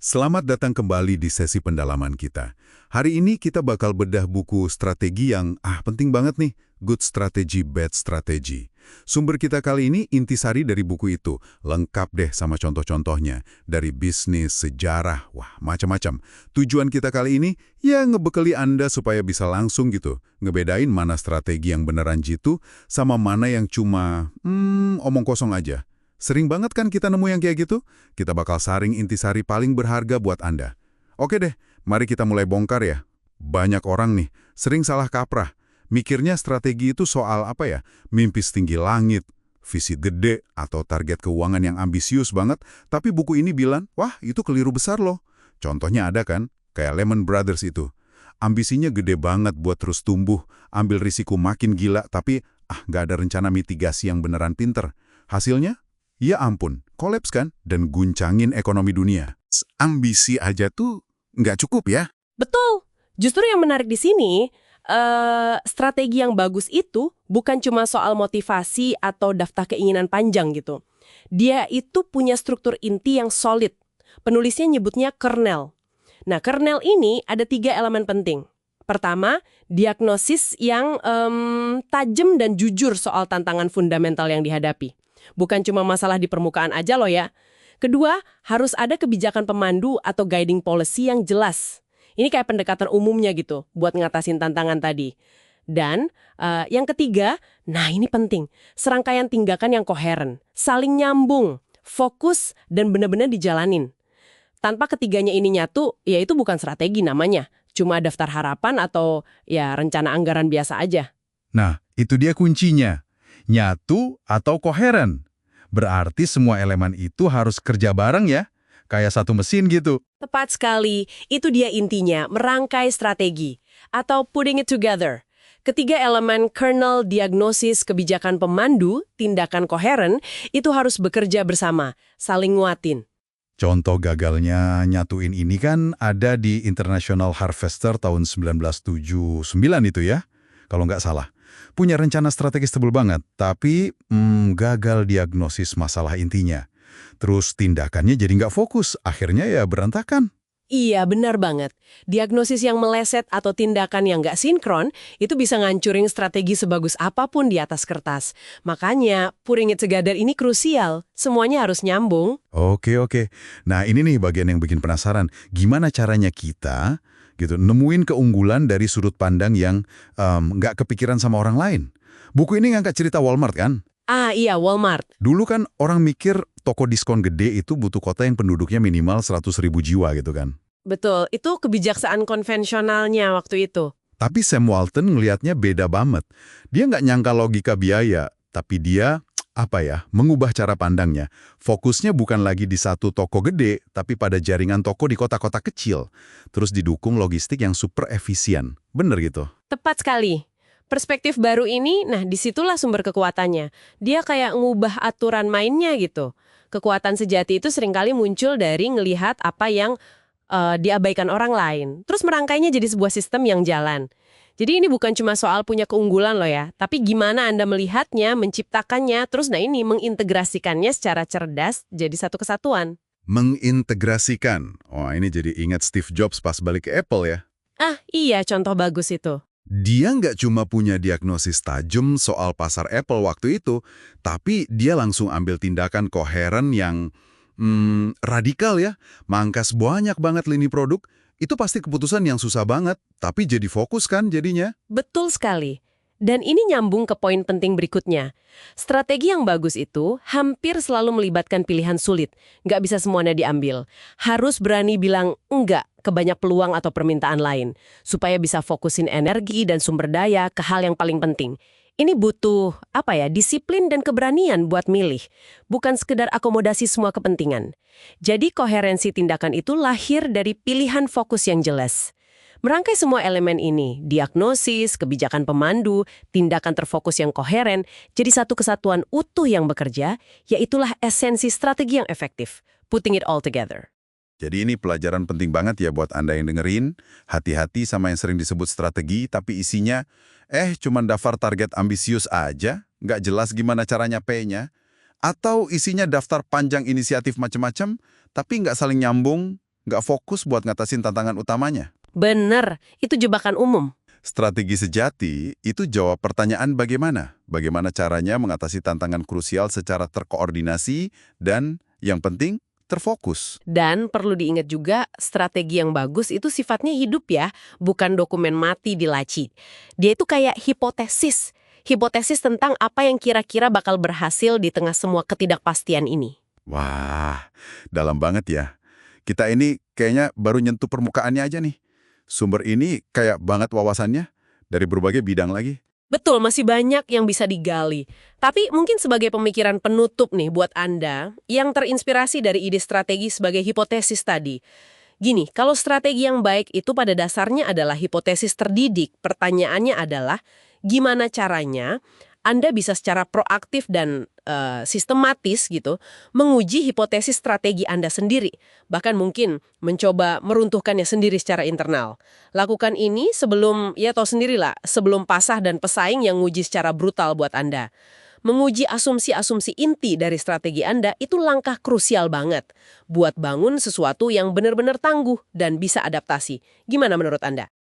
Selamat datang kembali di sesi pendalaman kita. Hari ini kita bakal bedah buku strategi yang penting banget nih, Good Strategy, Bad Strategy. Sumber kita kali ini intisari dari buku itu, lengkap deh sama contoh-contohnya. Dari bisnis, sejarah, macam-macam. Tujuan kita kali ini, ya ngebekali Anda supaya bisa langsung gitu, ngebedain mana strategi yang beneran jitu, sama mana yang cuma, omong kosong aja. Sering banget kan kita nemu yang kayak gitu? Kita bakal saring intisari paling berharga buat Anda. Oke deh, mari kita mulai bongkar ya. Banyak orang nih, sering salah kaprah. Mikirnya strategi itu soal mimpi setinggi langit, visi gede, atau target keuangan yang ambisius banget. Tapi buku ini bilang, wah itu keliru besar loh. Contohnya ada kan, kayak Lehman Brothers itu. Ambisinya gede banget buat terus tumbuh, ambil risiko makin gila, tapi nggak ada rencana mitigasi yang beneran pinter. Hasilnya? Ya ampun, kolaps kan? Dan guncangin ekonomi dunia. Ambisi aja tuh nggak cukup ya? Betul. Justru yang menarik di sini, strategi yang bagus itu bukan cuma soal motivasi atau daftar keinginan panjang gitu. Dia itu punya struktur inti yang solid. Penulisnya nyebutnya kernel. Nah, kernel ini ada 3 elemen penting. Pertama, diagnosis yang tajam dan jujur soal tantangan fundamental yang dihadapi. Bukan cuma masalah di permukaan aja loh ya. Kedua, harus ada kebijakan pemandu atau guiding policy yang jelas. Ini kayak pendekatan umumnya gitu, buat ngatasin tantangan tadi. Dan yang ketiga, nah ini penting, serangkaian tindakan yang koheren, saling nyambung, fokus, dan benar-benar dijalanin. Tanpa ketiganya ini nyatu, ya itu bukan strategi namanya. Cuma daftar harapan atau ya rencana anggaran biasa aja. Nah, itu dia kuncinya. Nyatu atau koheren. Berarti semua elemen itu harus kerja bareng ya, kayak satu mesin gitu. Tepat sekali, itu dia intinya, merangkai strategi, atau putting it together. Ketiga elemen kernel, diagnosis, kebijakan pemandu, tindakan koheren, itu harus bekerja bersama, saling nguatin. Contoh gagalnya nyatuin ini kan ada di International Harvester tahun 1979 itu ya, kalau nggak salah. Punya rencana strategis tebel banget, tapi gagal diagnosis masalah intinya. Terus tindakannya jadi nggak fokus, akhirnya ya berantakan. Iya, benar banget. Diagnosis yang meleset atau tindakan yang nggak sinkron, itu bisa ngancurin strategi sebagus apapun di atas kertas. Makanya, putting it together ini krusial. Semuanya harus nyambung. Oke. Nah ini nih bagian yang bikin penasaran. Gimana caranya kita nemuin keunggulan dari sudut pandang yang nggak kepikiran sama orang lain. Buku ini ngangkat cerita Walmart kan? Iya, Walmart. Dulu kan orang mikir toko diskon gede itu butuh kota yang penduduknya minimal 100.000 jiwa gitu kan. Betul, itu kebijaksanaan konvensionalnya waktu itu. Tapi Sam Walton ngelihatnya beda banget. Dia nggak nyangka logika biaya, tapi dia mengubah cara pandangnya. Fokusnya bukan lagi di satu toko gede, tapi pada jaringan toko di kota-kota kecil. Terus didukung logistik yang super efisien. Bener gitu? Tepat sekali. Perspektif baru ini, nah disitulah sumber kekuatannya. Dia kayak ngubah aturan mainnya gitu. Kekuatan sejati itu seringkali muncul dari ngelihat apa yang diabaikan orang lain. Terus merangkainya jadi sebuah sistem yang jalan. Jadi ini bukan cuma soal punya keunggulan loh ya, tapi gimana Anda melihatnya, menciptakannya, terus mengintegrasikannya secara cerdas jadi satu kesatuan. Mengintegrasikan. Ini jadi ingat Steve Jobs pas balik ke Apple ya. Iya, contoh bagus itu. Dia nggak cuma punya diagnosis tajam soal pasar Apple waktu itu, tapi dia langsung ambil tindakan koheren yang radikal ya, mangkas banyak banget lini produk. Itu pasti keputusan yang susah banget, tapi jadi fokus kan jadinya? Betul sekali. Dan ini nyambung ke poin penting berikutnya. Strategi yang bagus itu hampir selalu melibatkan pilihan sulit. Nggak bisa semuanya diambil. Harus berani bilang enggak ke banyak peluang atau permintaan lain. Supaya bisa fokusin energi dan sumber daya ke hal yang paling penting. Ini butuh, disiplin dan keberanian buat milih. Bukan sekedar akomodasi semua kepentingan. Jadi koherensi tindakan itu lahir dari pilihan fokus yang jelas. Merangkai semua elemen ini, diagnosis, kebijakan pemandu, tindakan terfokus yang koheren, jadi satu kesatuan utuh yang bekerja, yaitulah esensi strategi yang efektif. Putting it all together. Jadi ini pelajaran penting banget ya buat Anda yang dengerin. Hati-hati sama yang sering disebut strategi, tapi isinya, cuman daftar target ambisius aja, nggak jelas gimana caranya P-nya. Atau isinya daftar panjang inisiatif macam-macam, tapi nggak saling nyambung, nggak fokus buat ngatasin tantangan utamanya. Bener, itu jebakan umum. Strategi sejati itu jawab pertanyaan bagaimana. Bagaimana caranya mengatasi tantangan krusial secara terkoordinasi dan, yang penting, terfokus. Dan perlu diingat juga, strategi yang bagus itu sifatnya hidup ya, bukan dokumen mati di laci. Dia itu kayak hipotesis. Hipotesis tentang apa yang kira-kira bakal berhasil di tengah semua ketidakpastian ini. Wah, dalam banget ya. Kita ini kayaknya baru nyentuh permukaannya aja nih. Sumber ini kayak banget wawasannya dari berbagai bidang lagi. Betul, masih banyak yang bisa digali. Tapi mungkin sebagai pemikiran penutup nih buat Anda yang terinspirasi dari ide strategi sebagai hipotesis tadi. Gini, kalau strategi yang baik itu pada dasarnya adalah hipotesis terdidik, pertanyaannya adalah gimana caranya Anda bisa secara proaktif dan sistematis gitu menguji hipotesis strategi Anda sendiri, bahkan mungkin mencoba meruntuhkannya sendiri secara internal. Lakukan ini sebelum, ya tahu sendirilah, sebelum pasah dan pesaing yang nguji secara brutal buat Anda. Menguji asumsi-asumsi inti dari strategi Anda itu langkah krusial banget buat bangun sesuatu yang benar-benar tangguh dan bisa adaptasi. Gimana menurut Anda?